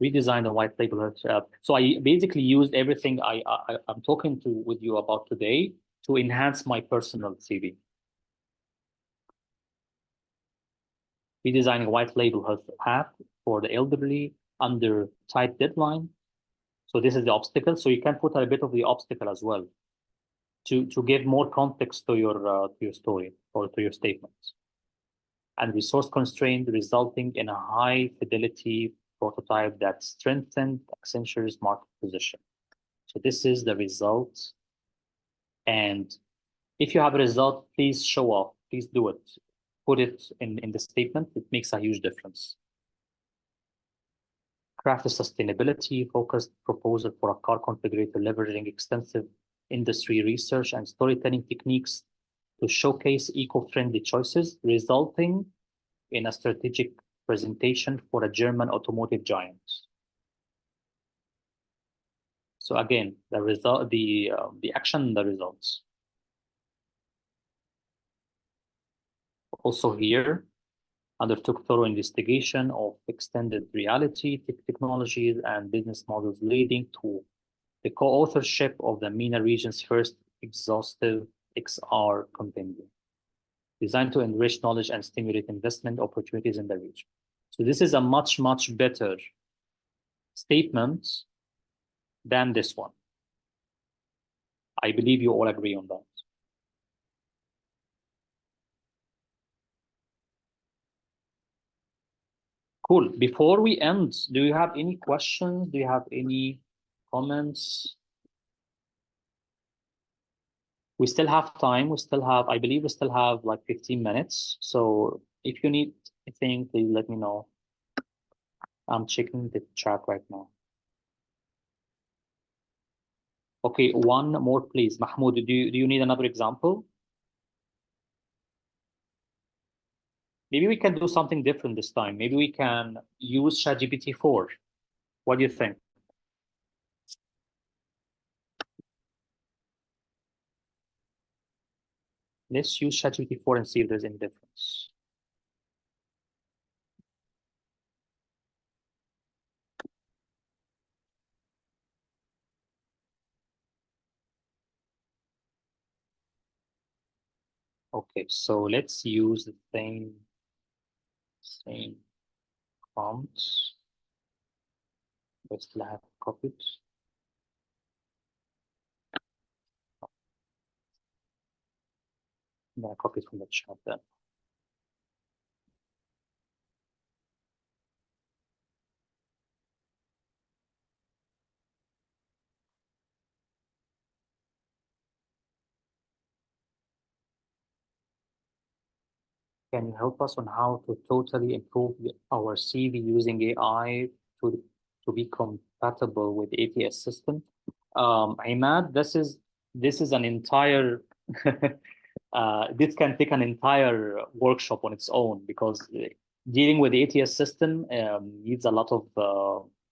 Redesign the white label. So I basically used everything I'm talking with you about today to enhance my personal CV. Redesigning white label health app for the elderly under tight deadline. So this is the obstacle. So you can put a bit of the obstacle as well to give more context to your story or to your statements. And resource constraint resulting in a high fidelity prototype that strengthened Accenture's market position. So this is the result. And if you have a result, please show off. Please do it. Put it in the statement. It makes a huge difference. Craft a sustainability-focused proposal for a car configurator leveraging extensive industry research and storytelling techniques to showcase eco-friendly choices, resulting in a strategic presentation for a German automotive giant. So again, the result, the action, the results. Also here, undertook thorough investigation of extended reality technologies and business models, leading to the co-authorship of the MENA region's first exhaustive XR compendium, designed to enrich knowledge and stimulate investment opportunities in the region. So this is a much, much better statement than this one. I believe you all agree on that. Cool. Before we end, do you have any questions? Do you have any comments? We still have time. We still have, I believe we still have like 15 minutes. So if you need anything, please let me know. I'm checking the chat right now. Okay, one more, please. Mahmoud, do you need another example? Maybe we can do something different this time. Maybe we can use ChatGPT 4. What do you think? Let's use ChatGPT 4 and see if there's any difference. Okay, so let's use the same prompts. Let's have copied. I'm gonna copy from the chat then. Can you help us on how to totally improve our CV using AI to be compatible with ATS system? Imad, this is an entire this can take an entire workshop on its own, because dealing with the ATS system needs a lot of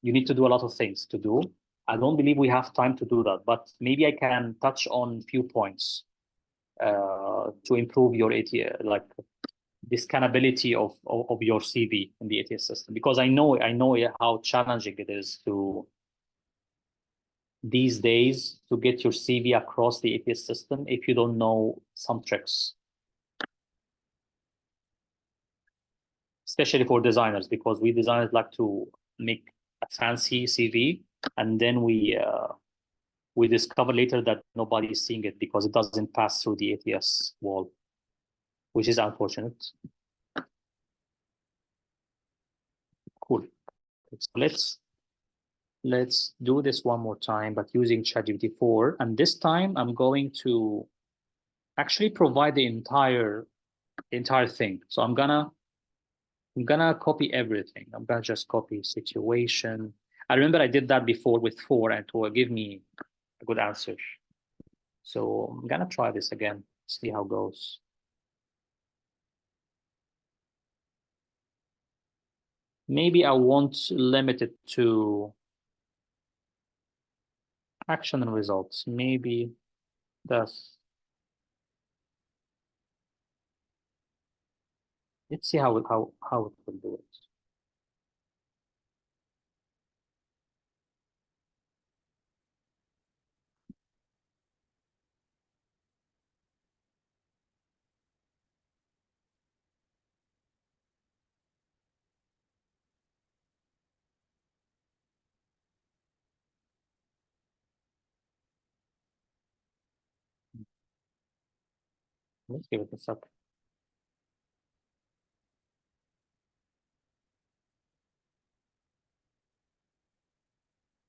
you need to do a lot of things to do. I don't believe we have time to do that, but maybe I can touch on a few points to improve your ATS, like the scalability of your CV in the ATS system, because I know how challenging it is to these days to get your CV across the ATS system if you don't know some tricks, especially for designers, because we designers like to make a fancy CV, and then we discover later that nobody is seeing it because it doesn't pass through the ATS wall, which is unfortunate. Cool. So let's do this one more time, but using ChatGPT 4. And this time I'm going to actually provide the entire thing. So I'm gonna copy everything. I'm gonna just copy situation. I remember I did that before with 4 and it will give me a good answer. So I'm gonna try this again. See how it goes. Maybe I won't limit it to action and results. Maybe that's. Let's see how it will do it. Let's give it a sec.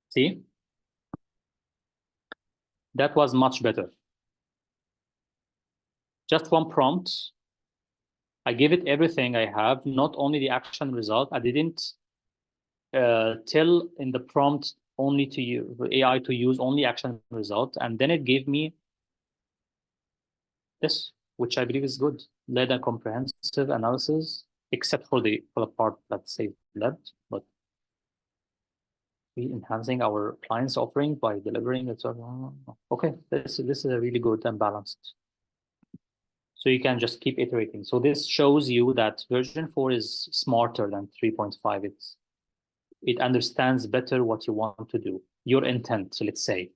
See, that was much better. Just one prompt. I give it everything I have, not only the action result. I didn't tell in the prompt only to use AI to use only action result, and then it gave me this, which I believe is good. Led a comprehensive analysis, except for the part that says led, but we enhancing our client's offering by delivering it. Okay, this is a really good and balanced. So you can just keep iterating. So this shows you that version 4 is smarter than 3.5. It understands better what you want to do, your intent, let's say.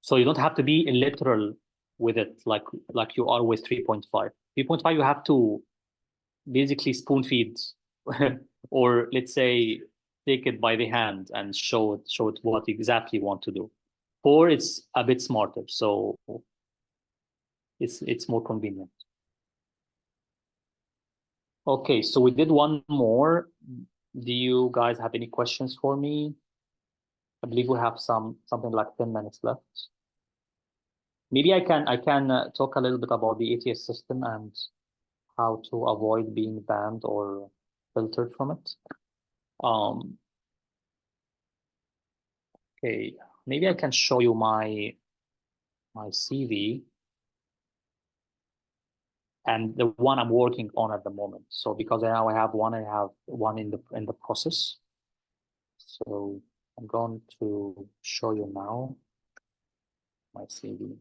So you don't have to be literal with it like you are with 3.5. 3.5, you have to basically spoon feed or let's say take it by the hand and show it what exactly you want to do. 4, it's a bit smarter, so it's more convenient. Okay, so we did one more. Do you guys have any questions for me? I believe we have something like 10 minutes left. Maybe I can talk a little bit about the ATS system and how to avoid being banned or filtered from it. Okay, maybe I can show you my CV and the one I'm working on at the moment. So because now I have one in the process. So I'm going to show you now my CV.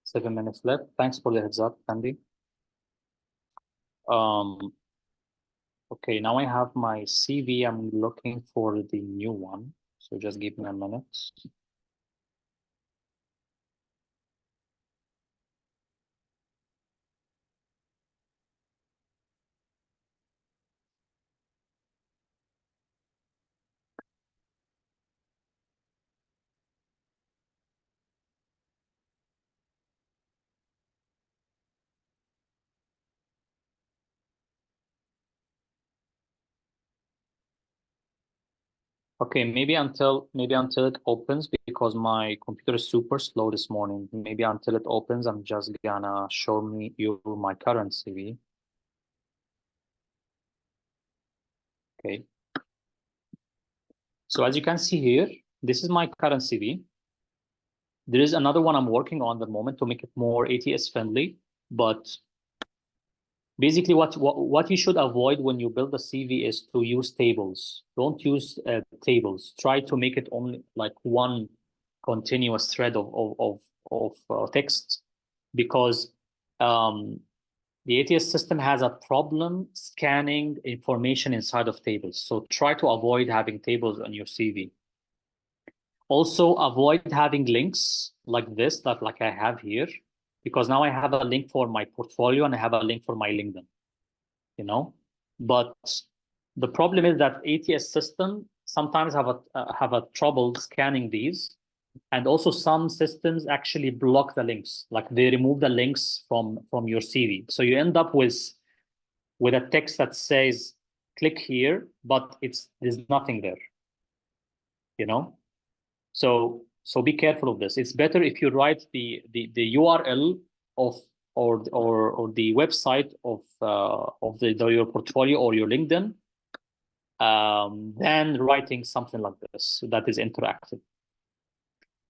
7 minutes left. Thanks for the heads up, Andy. Okay, now I have my CV. I'm looking for the new one. So just give me a minute. Okay, maybe until it opens because my computer is super slow this morning. Maybe until it opens, I'm just gonna show you my current CV. Okay. So as you can see here, this is my current CV. There is another one I'm working on at the moment to make it more ATS friendly, but Basically, what you should avoid when you build a CV is to use tables. Don't use tables. Try to make it only like one continuous thread of text, because um, the ATS system has a problem scanning information inside of tables. So try to avoid having tables on your CV. Also, avoid having links like this, that like I have here, because now I have a link for my portfolio and I have a link for my LinkedIn, you know. But the problem is that ATS system sometimes have a trouble scanning these, and also some systems actually block the links, like they remove the links from your CV. So you end up with a text that says click here, but there's nothing there, you know. So be careful of this. It's better if you write the URL of or the website of your portfolio or your LinkedIn, than writing something like this that is interactive.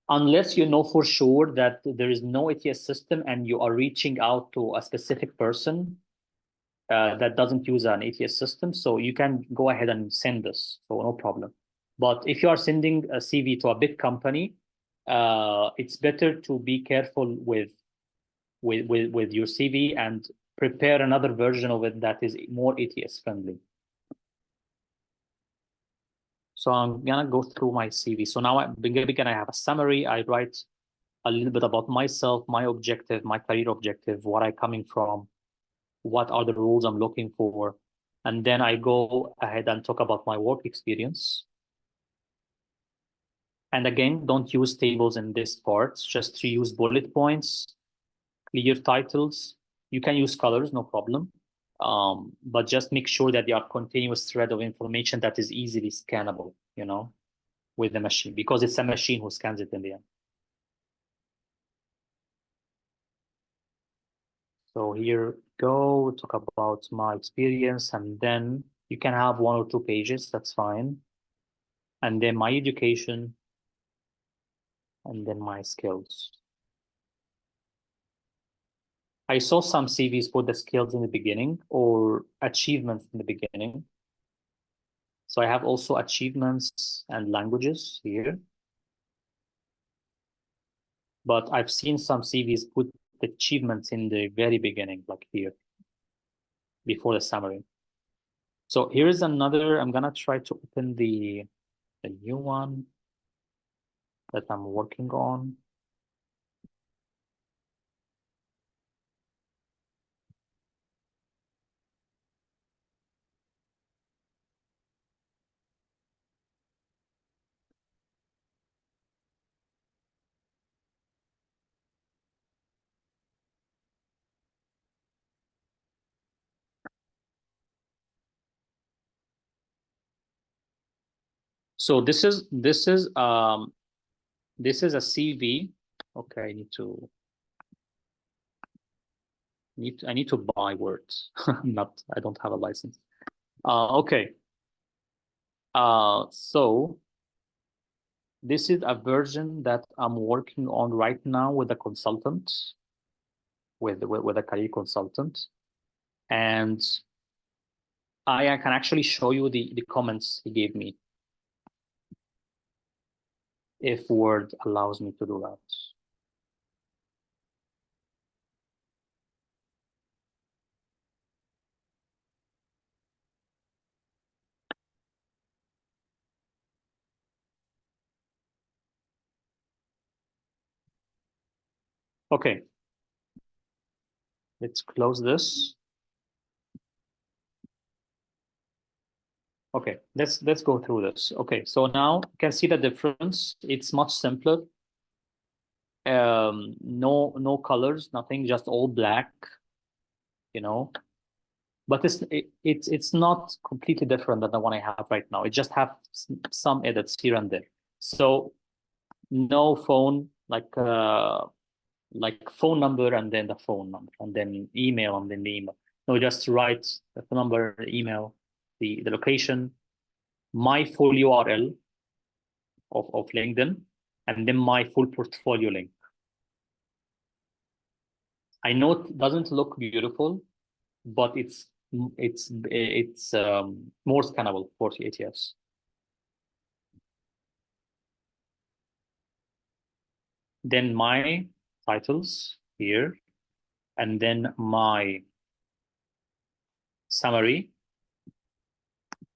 Unless you know for sure that there is no ATS system and you are reaching out to a specific person that doesn't use an ATS system, so you can go ahead and send this, so no problem. But if you are sending a CV to a big company, it's better to be careful with your CV and prepare another version of it that is more ATS friendly. So I'm gonna go through my CV. So now I have a summary. I write a little bit about myself, my objective, my career objective, what I'm coming from, what are the roles I'm looking for. And then I go ahead and talk about my work experience. And again, don't use tables in this part, just to use bullet points, clear titles. You can use colors, no problem. But just make sure that you have continuous thread of information that is easily scannable, you know, with the machine, because it's a machine who scans it in the end. So here go, talk about my experience, and then you can have 1 or 2 pages, that's fine. And then my education, and then my skills. I saw some CVs put the skills in the beginning or achievements in the beginning. So I have also achievements and languages here. But I've seen some CVs put the achievements in the very beginning, like here, before the summary. So here is another, I'm gonna try to open the new one that I'm working on. So this is a CV. Okay, I need to buy words. Not, I don't have a license. Okay. So this is a version that I'm working on right now with a consultant, with a career consultant, and I can actually show you the comments he gave me, if Word allows me to do that. Okay, let's close this. Okay, let's go through this. Okay, so now you can see the difference. It's much simpler. No colors, nothing, just all black, you know. But it's not completely different than the one I have right now. It just have some edits here and there. So no phone, like phone number and then the phone number and then email and then the email. No, just write the phone number, the email, the location, my full URL of LinkedIn, and then my full portfolio link. I know it doesn't look beautiful, but it's more scannable for the ATS. Then my titles here, and then my summary,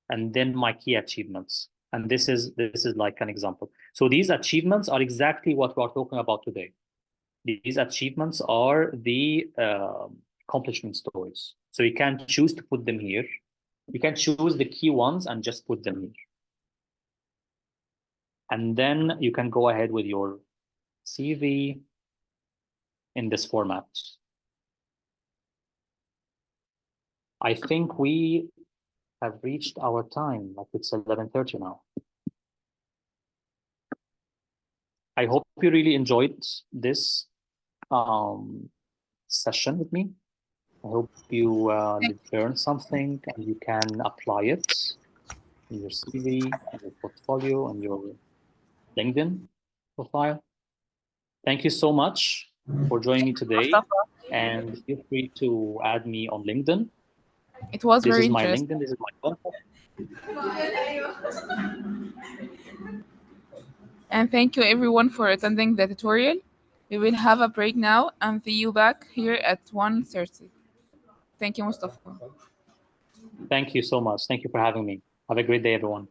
and then my key achievements. And this is like an example. So these achievements are exactly what we're talking about today. These achievements are the accomplishment stories. So you can choose to put them here. You can choose the key ones and just put them here. And then you can go ahead with your CV in this format. I think we have reached our time, like it's 11:30 now. I hope you really enjoyed this session with me. I hope you did learn something and you can apply it in your CV, in your portfolio, and your LinkedIn profile. Thank you so much for joining me today, and feel free to add me on LinkedIn. It was This very is my interesting. LinkedIn. This is my contact. And thank you everyone for attending the tutorial. We will have a break now and see you back here at 1:30. Thank you, Mustafa. Thank you so much. Thank you for having me. Have a great day, everyone.